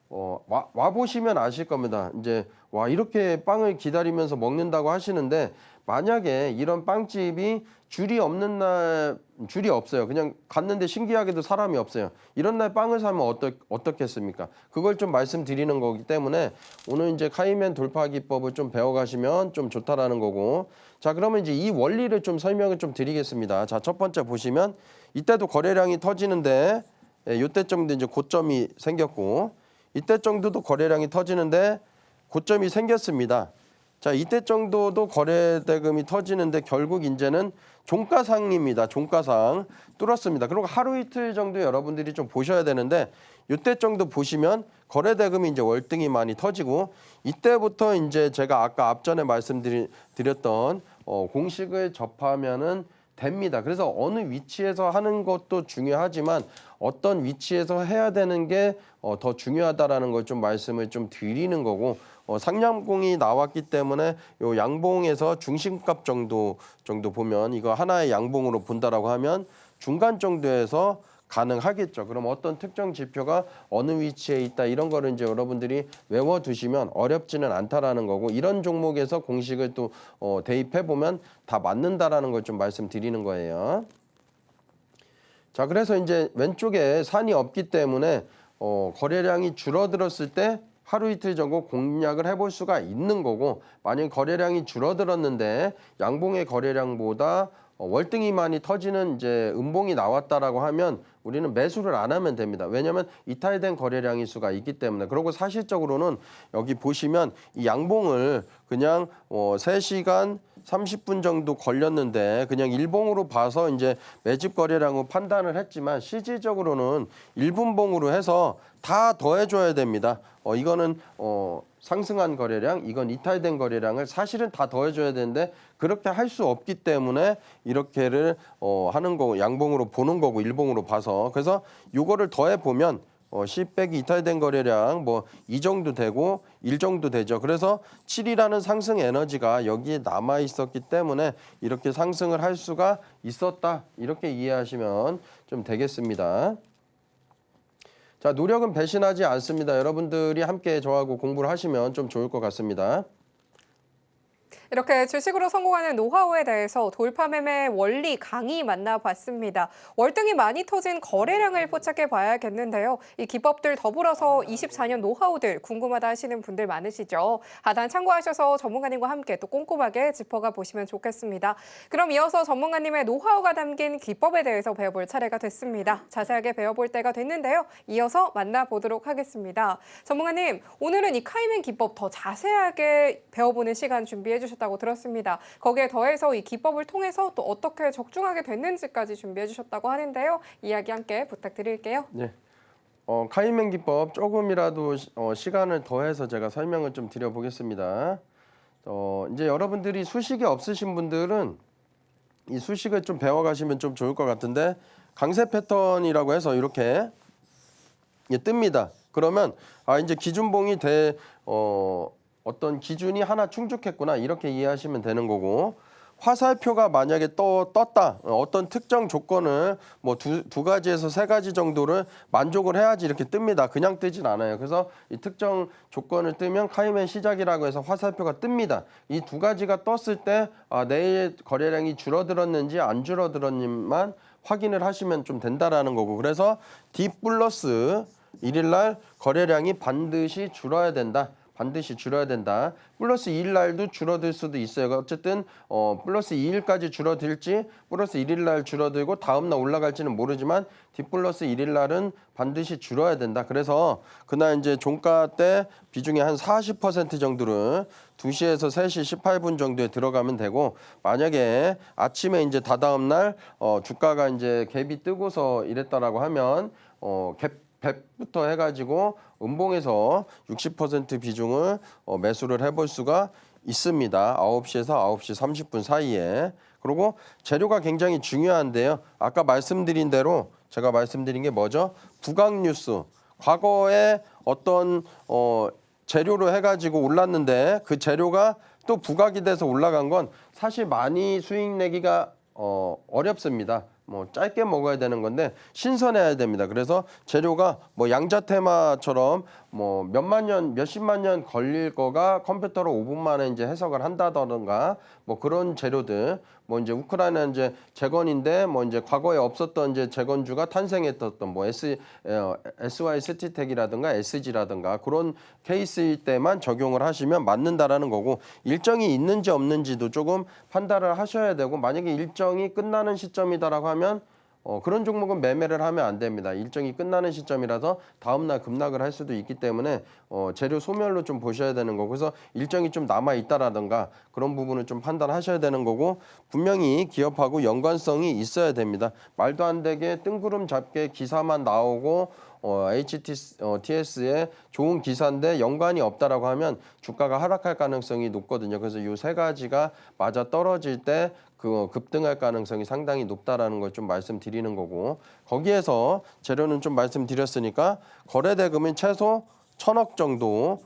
와 보시면 아실 겁니다. 이제 와 이렇게 빵을 기다리면서 먹는다고 하시는데 만약에 이런 빵집이 줄이 없는 날 줄이 없어요. 그냥 갔는데 신기하게도 사람이 없어요. 이런 날 빵을 사면 어떻겠습니까? 그걸 좀 말씀드리는 거기 때문에 오늘 이제 카이맨 돌파 기법을 좀 배워가시면 좀 좋다라는 거고 자 그러면 이제 이 원리를 좀 설명을 좀 드리겠습니다. 자 첫 번째 보시면 이때도 거래량이 터지는데 이때 정도 이제 고점이 생겼고 이때 정도도 거래량이 터지는데 고점이 생겼습니다. 자, 이때 정도도 거래 대금이 터지는데 결국 이제는 종가상입니다. 종가상 뚫었습니다. 그리고 하루 이틀 정도 여러분들이 좀 보셔야 되는데 이때 정도 보시면 거래 대금이 이제 월등히 많이 터지고 이때부터 이제 제가 아까 앞전에 말씀드렸던 공식을 접하면은 됩니다. 그래서 어느 위치에서 하는 것도 중요하지만 어떤 위치에서 해야 되는 게 더 중요하다라는 걸 좀 말씀을 좀 드리는 거고 상량봉이 나왔기 때문에 요 양봉에서 중심값 정도 보면 이거 하나의 양봉으로 본다라고 하면 중간 정도에서 가능하겠죠. 그럼 어떤 특정 지표가 어느 위치에 있다 이런 거를 이제 여러분들이 외워두시면 어렵지는 않다라는 거고 이런 종목에서 공식을 또 대입해 보면 다 맞는다라는 걸 좀 말씀드리는 거예요. 자, 그래서 이제 왼쪽에 산이 없기 때문에 거래량이 줄어들었을 때 하루 이틀 정도 공략을 해볼 수가 있는 거고 만약 거래량이 줄어들었는데 양봉의 거래량보다 월등히 많이 터지는 이제 음봉이 나왔다라고 하면 우리는 매수를 안 하면 됩니다. 왜냐하면 이탈된 거래량일 수가 있기 때문에. 그리고 사실적으로는 여기 보시면 이 양봉을 그냥 3시간 30분 정도 걸렸는데 그냥 일봉으로 봐서 이제 매집 거래량으로 판단을 했지만 실질적으로는 1분봉으로 해서 다 더해줘야 됩니다. 이거는 상승한 거래량, 이건 이탈된 거래량을 사실은 다 더해줘야 되는데 그렇게 할 수 없기 때문에 이렇게를 하는 거고 양봉으로 보는 거고 일봉으로 봐서 그래서 요거를 더해 보면 10 빼기 이탈된 거래량 뭐 이 정도 되고 1 정도 되죠. 그래서 7이라는 상승 에너지가 여기에 남아 있었기 때문에 이렇게 상승을 할 수가 있었다. 이렇게 이해하시면 좀 되겠습니다. 자, 노력은 배신하지 않습니다. 여러분들이 함께 저하고 공부를 하시면 좀 좋을 것 같습니다. 이렇게 주식으로 성공하는 노하우에 대해서 돌파매매 원리 강의 만나봤습니다. 월등히 많이 터진 거래량을 포착해 봐야겠는데요. 이 기법들 더불어서 24년 노하우들 궁금하다 하시는 분들 많으시죠? 하단 참고하셔서 전문가님과 함께 또 꼼꼼하게 짚어가 보시면 좋겠습니다. 그럼 이어서 전문가님의 노하우가 담긴 기법에 대해서 배워볼 차례가 됐습니다. 자세하게 배워볼 때가 됐는데요. 이어서 만나보도록 하겠습니다. 전문가님, 오늘은 이 카이맨 기법 더 자세하게 배워보는 시간 준비해 주셨다고 들었습니다. 거기에 더해서 이 기법을 통해서 또 어떻게 적중하게 됐는지까지 준비해 주셨다고 하는데요. 이야기 함께 부탁드릴게요. 네. 카이맨 기법 조금이라도 시간을 더해서 제가 설명을 좀 드려보겠습니다. 이제 여러분들이 수식이 없으신 분들은 이 수식을 좀 배워가시면 좀 좋을 것 같은데 강세 패턴이라고 해서 이렇게 뜹니다. 그러면 이제 기준봉이 어떤 기준이 하나 충족했구나 이렇게 이해하시면 되는 거고, 화살표가 만약에 떴다, 어떤 특정 조건을 뭐 두 가지에서 세 가지 정도를 만족을 해야지 이렇게 뜹니다. 그냥 뜨진 않아요. 그래서 이 특정 조건을 뜨면 카이맨 시작이라고 해서 화살표가 뜹니다. 이 두 가지가 떴을 때 내일 거래량이 줄어들었는지 안 줄어들었는지만 확인을 하시면 좀 된다라는 거고, 그래서 D 플러스 1일날 거래량이 반드시 줄어야 된다. 반드시 줄어야 된다. 플러스 2일 날도 줄어들 수도 있어요. 어쨌든 플러스 2일까지 줄어들지 플러스 1일 날 줄어들고 다음 날 올라갈지는 모르지만 D 플러스 1일 날은 반드시 줄어야 된다. 그래서 그날 이제 종가 때 비중이 한 40% 정도를 2시에서 3시 18분 정도에 들어가면 되고, 만약에 아침에 이제 다다음 날 주가가 이제 갭이 뜨고서 이랬다라고 하면 갭부터 해가지고 음봉에서 60% 비중을 매수를 해볼 수가 있습니다. 9시에서 9시 30분 사이에. 그리고 재료가 굉장히 중요한데요. 아까 말씀드린 대로 제가 말씀드린 게 뭐죠? 부각 뉴스. 과거에 어떤 재료로 해가지고 올랐는데 그 재료가 또 부각이 돼서 올라간 건 사실 많이 수익 내기가 어렵습니다. 뭐 짧게 먹어야 되는 건데 신선해야 됩니다. 그래서 재료가 뭐 양자테마처럼 뭐 몇만 년, 몇십만 년 걸릴 거가 컴퓨터로 5분 만에 이제 해석을 한다던가 뭐 그런 재료들, 뭐 이제 우크라이나 이제 재건인데 뭐 이제 과거에 없었던 이제 재건주가 탄생했던 뭐 SY 스티텍이라든가 SG라든가 그런 케이스일 때만 적용을 하시면 맞는다라는 거고, 일정이 있는지 없는지도 조금 판단을 하셔야 되고, 만약에 일정이 끝나는 시점이다라고 하면 그런 종목은 매매를 하면 안 됩니다. 일정이 끝나는 시점이라서 다음날 급락을 할 수도 있기 때문에 재료 소멸로 좀 보셔야 되는 거고, 그래서 일정이 좀 남아 있다라든가 그런 부분을 좀 판단하셔야 되는 거고, 분명히 기업하고 연관성이 있어야 됩니다. 말도 안 되게 뜬구름 잡게 기사만 나오고 HTS에 좋은 기사인데 연관이 없다라고 하면 주가가 하락할 가능성이 높거든요. 그래서 이 세 가지가 맞아 떨어질 때 급등할 가능성이 상당히 높다라는 걸 좀 말씀드리는 거고, 거기에서 재료는 좀 말씀드렸으니까 거래대금은 최소 1,000억 정도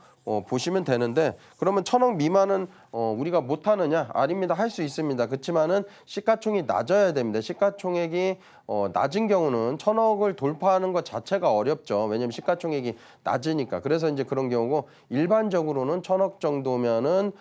보시면 되는데, 그러면 1,000억 미만은 우리가 못하느냐? 아닙니다. 할 수 있습니다. 그렇지만은 시가총이 낮아야 됩니다. 시가총액이 낮은 경우는 1,000억을 돌파하는 것 자체가 어렵죠. 왜냐하면 시가총액이 낮으니까. 그래서 이제 그런 경우고, 일반적으로는 1,000억 정도면은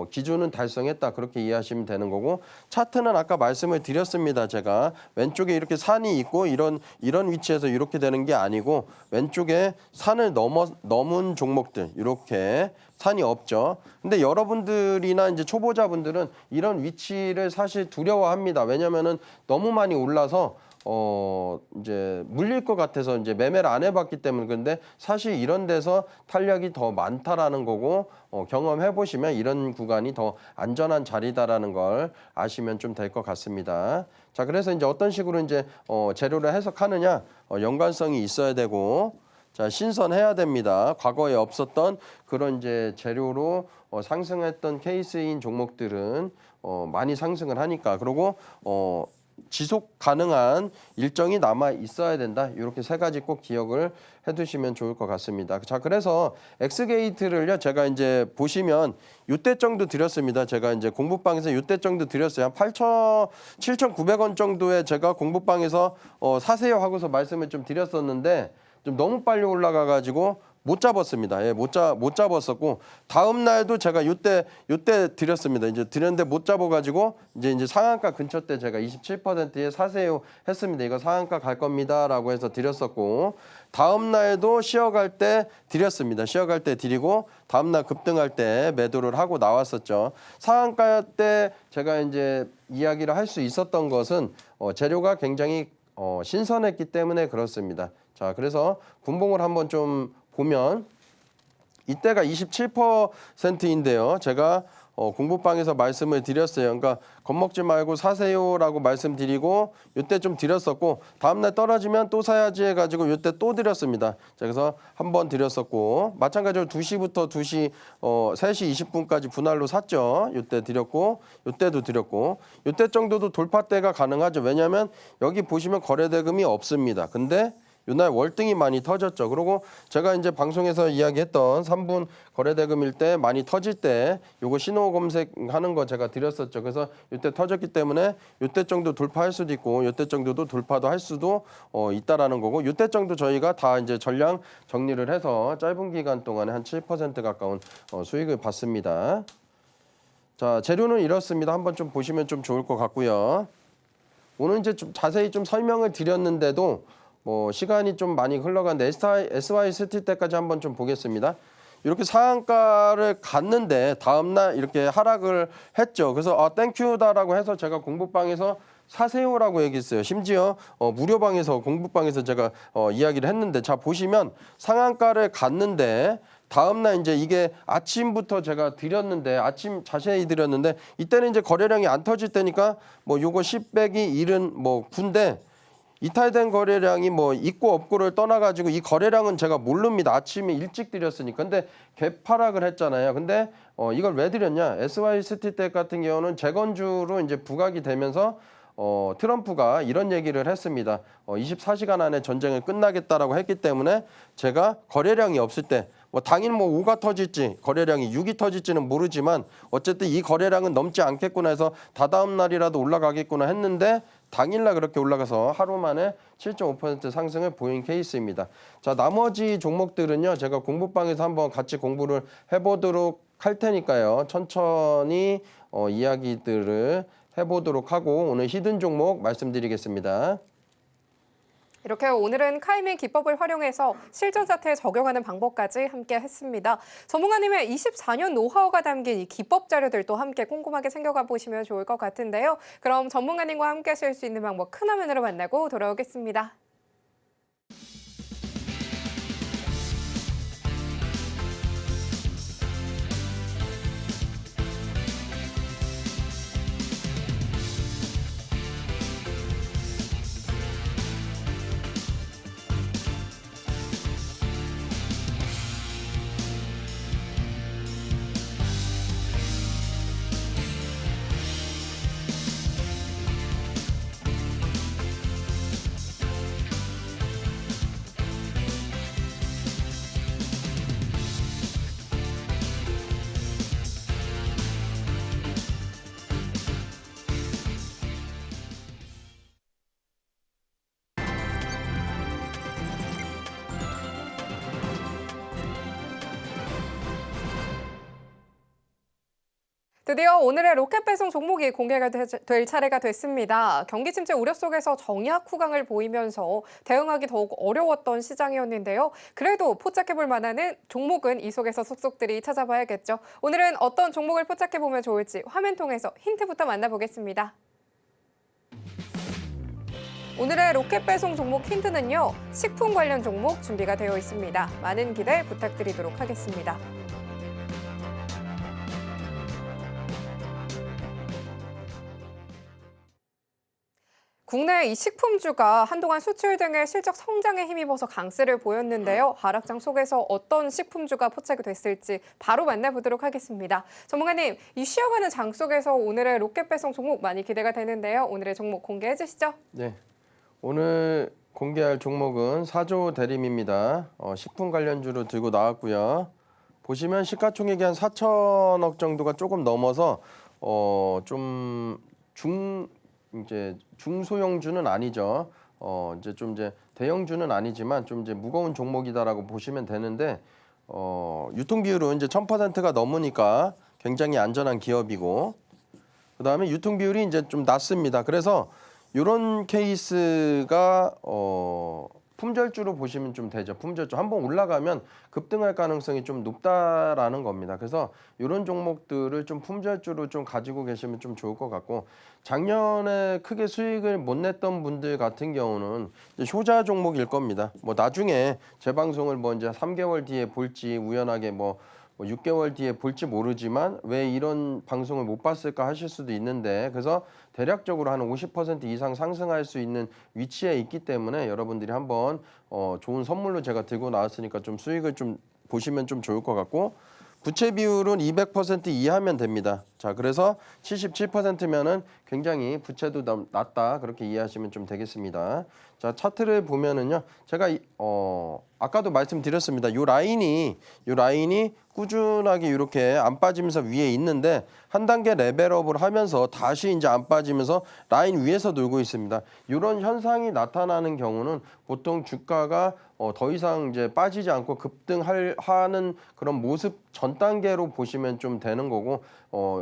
기준은 달성했다. 그렇게 이해하시면 되는 거고, 차트는 아까 말씀을 드렸습니다. 제가 왼쪽에 이렇게 산이 있고 이런 위치에서 이렇게 되는 게 아니고, 왼쪽에 산을 넘은 종목들 이렇게 산이 없죠. 근데 여러분들이나 이제 초보자분들은 이런 위치를 사실 두려워합니다. 왜냐면은 너무 많이 올라서 이제 물릴 것 같아서 이제 매매를 안 해봤기 때문에. 근데 사실 이런 데서 탄력이 더 많다라는 거고, 경험해 보시면 이런 구간이 더 안전한 자리다라는 걸 아시면 좀 될 것 같습니다. 자, 그래서 이제 어떤 식으로 이제 재료를 해석하느냐, 연관성이 있어야 되고, 자, 신선해야 됩니다. 과거에 없었던 그런 이제 재료로 상승했던 케이스인 종목들은 많이 상승을 하니까. 그리고 지속 가능한 일정이 남아 있어야 된다. 이렇게 세 가지 꼭 기억을 해두시면 좋을 것 같습니다. 자, 그래서 엑스게이트를요, 제가 이제 보시면 이때 정도 드렸습니다. 제가 이제 공부방에서 이때 정도 드렸어요. 한 7,900원 정도에 제가 공부방에서 사세요 하고서 말씀을 좀 드렸었는데, 좀 너무 빨리 올라가가지고 못 잡았습니다. 예, 못 잡았었고 다음 날도 제가 요때 드렸습니다. 이제 드렸는데 못 잡아가지고 이제 상한가 근처 때 제가 27%에 사세요 했습니다. 이거 상한가 갈 겁니다라고 해서 드렸었고 다음 날도 쉬어갈 때 드렸습니다. 쉬어갈 때 드리고 다음 날 급등할 때 매도를 하고 나왔었죠. 상한가 때 제가 이제 이야기를 할 수 있었던 것은 재료가 굉장히 신선했기 때문에 그렇습니다. 자, 그래서 분봉을 한번 좀 보면 이때가 27%인데요. 제가 공부방에서 말씀을 드렸어요. 그러니까 겁먹지 말고 사세요라고 말씀드리고 이때 좀 드렸었고 다음날 떨어지면 또 사야지 해가지고 이때 또 드렸습니다. 자, 그래서 한 번 드렸었고 마찬가지로 2시부터 3시 20분까지 분할로 샀죠. 이때 드렸고 이때도 드렸고 이때 정도도 돌파대가 가능하죠. 왜냐하면 여기 보시면 거래대금이 없습니다. 근데 이날 월등히 많이 터졌죠. 그리고 제가 이제 방송에서 이야기했던 3분 거래대금일 때 많이 터질 때 요거 신호 검색하는 거 제가 드렸었죠. 그래서 이때 터졌기 때문에 이때 정도 돌파할 수도 있고 이때 정도도 돌파도 할 수도 있다라는 거고 이때 정도 저희가 다 이제 전량 정리를 해서 짧은 기간 동안에 한 7% 가까운 수익을 봤습니다. 자, 재료는 이렇습니다. 한번 좀 보시면 좀 좋을 것 같고요. 오늘 이제 좀 자세히 좀 설명을 드렸는데도 시간이 좀 많이 흘러갔는데 SYST 때까지 한번 좀 보겠습니다. 이렇게 상한가를 갔는데 다음날 이렇게 하락을 했죠. 그래서 땡큐다라고 해서 제가 공부방에서 사세요라고 얘기했어요. 심지어 무료방에서 공부방에서 제가 이야기를 했는데 자 보시면 상한가를 갔는데 다음날 이제 이게 아침부터 제가 드렸는데 아침 자세히 드렸는데 이때는 이제 거래량이 안 터질 때니까 요거 10 빼기 1은 9인데 이탈된 거래량이 있고 없고를 떠나가지고 이 거래량은 제가 모릅니다. 아침에 일찍 드렸으니까. 근데 개파락을 했잖아요. 근데 이걸 왜 드렸냐? SYST 때 같은 경우는 재건주로 이제 부각이 되면서 트럼프가 이런 얘기를 했습니다. 24시간 안에 전쟁을 끝나겠다라고 했기 때문에 제가 거래량이 없을 때 당일 5가 터질지 거래량이 6이 터질지는 모르지만 어쨌든 이 거래량은 넘지 않겠구나 해서 다다음 날이라도 올라가겠구나 했는데 당일날 그렇게 올라가서 하루 만에 7.5% 상승을 보인 케이스입니다. 자, 나머지 종목들은요. 제가 공부방에서 한번 같이 공부를 해보도록 할 테니까요. 천천히 이야기들을 해보도록 하고 오늘 히든 종목 말씀드리겠습니다. 이렇게 오늘은 카이밍 기법을 활용해서 실전 사태에 적용하는 방법까지 함께 했습니다. 전문가님의 24년 노하우가 담긴 이 기법 자료들도 함께 꼼꼼하게 챙겨가 보시면 좋을 것 같은데요. 그럼 전문가님과 함께 하실 수 있는 방법 큰 화면으로 만나고 돌아오겠습니다. 드디어 오늘의 로켓 배송 종목이 공개가 될 차례가 됐습니다. 경기 침체 우려 속에서 정약 후강을 보이면서 대응하기 더욱 어려웠던 시장이었는데요. 그래도 포착해볼 만한 종목은 이 속에서 속속들이 찾아봐야겠죠. 오늘은 어떤 종목을 포착해보면 좋을지 화면 통해서 힌트부터 만나보겠습니다. 오늘의 로켓 배송 종목 힌트는요. 식품 관련 종목 준비가 되어 있습니다. 많은 기대 부탁드리도록 하겠습니다. 국내 이 식품주가 한동안 수출 등의 실적 성장에 힘입어서 강세를 보였는데요. 하락장 속에서 어떤 식품주가 포착이 됐을지 바로 만나보도록 하겠습니다. 전문가님, 이 쉬어가는 장 속에서 오늘의 로켓 배송 종목 많이 기대가 되는데요. 오늘의 종목 공개해 주시죠. 네, 오늘 공개할 종목은 사조 대림입니다. 식품 관련주로 들고 나왔고요. 보시면 시가총액이 한 4천억 정도가 조금 넘어서 좀 이제 중소형주는 아니죠. 이제 대형주는 아니지만 좀 이제 무거운 종목이다라고 보시면 되는데 유통 비율은 이제 1000%가 넘으니까 굉장히 안전한 기업이고, 그다음에 유통 비율이 이제 좀 낮습니다. 그래서 이런 케이스가 품절주로 보시면 좀 되죠. 품절주 한번 올라가면 급등할 가능성이 좀 높다라는 겁니다. 그래서 이런 종목들을 좀 품절주로 좀 가지고 계시면 좀 좋을 것 같고, 작년에 크게 수익을 못 냈던 분들 같은 경우는 이제 효자 종목일 겁니다. 뭐 나중에 제 방송을 뭐 이제 3개월 뒤에 볼지 우연하게 뭐 6개월 뒤에 볼지 모르지만 왜 이런 방송을 못 봤을까 하실 수도 있는데, 그래서 대략적으로 한 50% 이상 상승할 수 있는 위치에 있기 때문에 여러분들이 한번 좋은 선물로 제가 들고 나왔으니까 좀 수익을 좀 보시면 좀 좋을 것 같고, 부채 비율은 200% 이하면 됩니다. 자, 그래서 77%면은 굉장히 부채도 낮다, 그렇게 이해하시면 좀 되겠습니다. 자, 차트를 보면은요, 제가 아까도 말씀드렸습니다. 요 라인이 꾸준하게 이렇게 안 빠지면서 위에 있는데, 한 단계 레벨업을 하면서 다시 이제 안 빠지면서 라인 위에서 놀고 있습니다. 이런 현상이 나타나는 경우는 보통 주가가 더 이상 이제 빠지지 않고 급등하는 그런 모습 전 단계로 보시면 좀 되는 거고,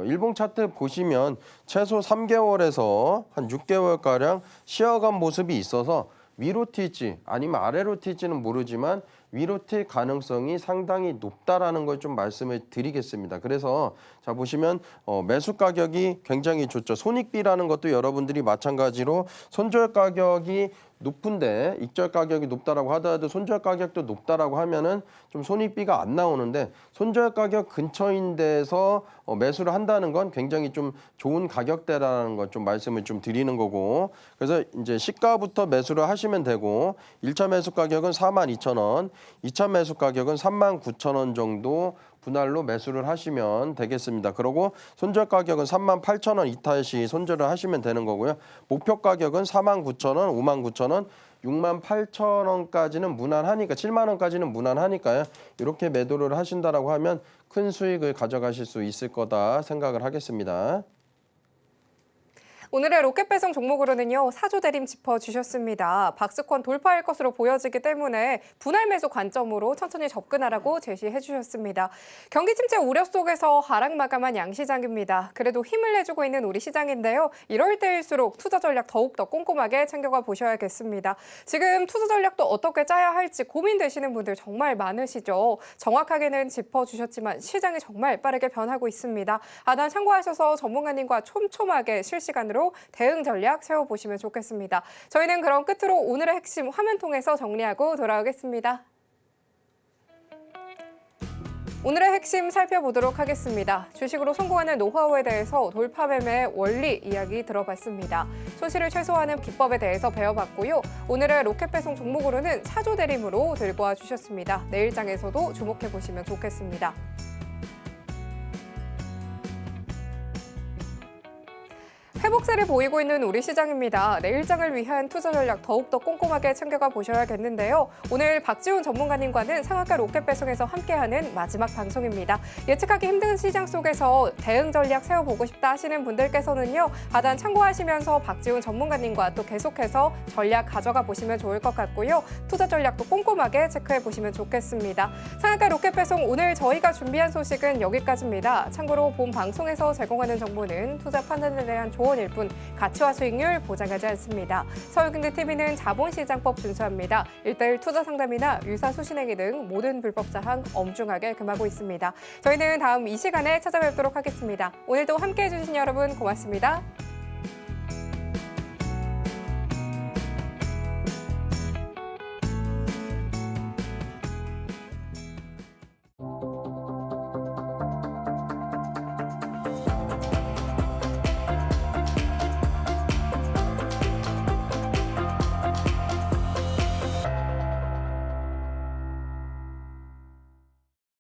일봉 차트 보시면 최소 3개월에서 한 6개월 가량 쉬어간 모습이 있어서 위로 튈지 아니면 아래로 튈지는 모르지만 위로 튈 가능성이 상당히 높다라는 걸 좀 말씀을 드리겠습니다. 그래서 자 보시면 매수 가격이 굉장히 좋죠. 손익비라는 것도 여러분들이 마찬가지로 손절 가격이 높은데, 익절 가격이 높다라고 하더라도 손절 가격도 높다라고 하면은 좀 손익비가 안 나오는데, 손절 가격 근처인 데서 매수를 한다는 건 굉장히 좀 좋은 가격대라는 것 좀 말씀을 좀 드리는 거고, 그래서 이제 시가부터 매수를 하시면 되고, 1차 매수 가격은 42,000원, 2차 매수 가격은 39,000원 정도 분할로 매수를 하시면 되겠습니다. 그리고 손절 가격은 38,000원 이탈시 손절을 하시면 되는 거고요. 목표 가격은 49,000원, 59,000원, 68,000원까지는 무난하니까, 7만 원까지는 무난하니까요. 이렇게 매도를 하신다라고 하면 큰 수익을 가져가실 수 있을 거다 생각을 하겠습니다. 오늘의 로켓 배송 종목으로는요, 사조 대림 짚어주셨습니다. 박스권 돌파할 것으로 보여지기 때문에 분할 매수 관점으로 천천히 접근하라고 제시해 주셨습니다. 경기 침체 우려 속에서 하락 마감한 양시장입니다. 그래도 힘을 내주고 있는 우리 시장인데요. 이럴 때일수록 투자 전략 더욱더 꼼꼼하게 챙겨가 보셔야겠습니다. 지금 투자 전략도 어떻게 짜야 할지 고민되시는 분들 정말 많으시죠. 정확하게는 짚어주셨지만 시장이 정말 빠르게 변하고 있습니다. 하단 참고하셔서 전문가님과 촘촘하게 실시간으로 대응 전략 세워보시면 좋겠습니다. 저희는 그럼 끝으로 오늘의 핵심 화면 통해서 정리하고 돌아오겠습니다. 오늘의 핵심 살펴보도록 하겠습니다. 주식으로 성공하는 노하우에 대해서 돌파 매매 원리 이야기 들어봤습니다. 손실을 최소화하는 기법에 대해서 배워봤고요. 오늘의 로켓 배송 종목으로는 사조 대림으로 들고 와 주셨습니다. 내일장에서도 주목해보시면 좋겠습니다. 회복세를 보이고 있는 우리 시장입니다. 내일장을 위한 투자 전략 더욱더 꼼꼼하게 챙겨가 보셔야겠는데요. 오늘 박지훈 전문가님과는 상한가 로켓 배송에서 함께하는 마지막 방송입니다. 예측하기 힘든 시장 속에서 대응 전략 세워보고 싶다 하시는 분들께서는요, 하단 참고하시면서 박지훈 전문가님과 또 계속해서 전략 가져가 보시면 좋을 것 같고요. 투자 전략도 꼼꼼하게 체크해 보시면 좋겠습니다. 상한가 로켓 배송 오늘 저희가 준비한 소식은 여기까지입니다. 참고로 본 방송에서 제공하는 정보는 투자 판단에 대한 조언일 뿐 가치와 수익률 보장하지 않습니다. 서울경제TV는 자본시장법 준수합니다. 1:1 투자 상담이나 유사수 신행위 등 모든 불법 사항 엄중하게 금하고 있습니다. 저희는 다음 이 시간에 찾아뵙도록 하겠습니다. 오늘도 함께해 주신 여러분 고맙습니다.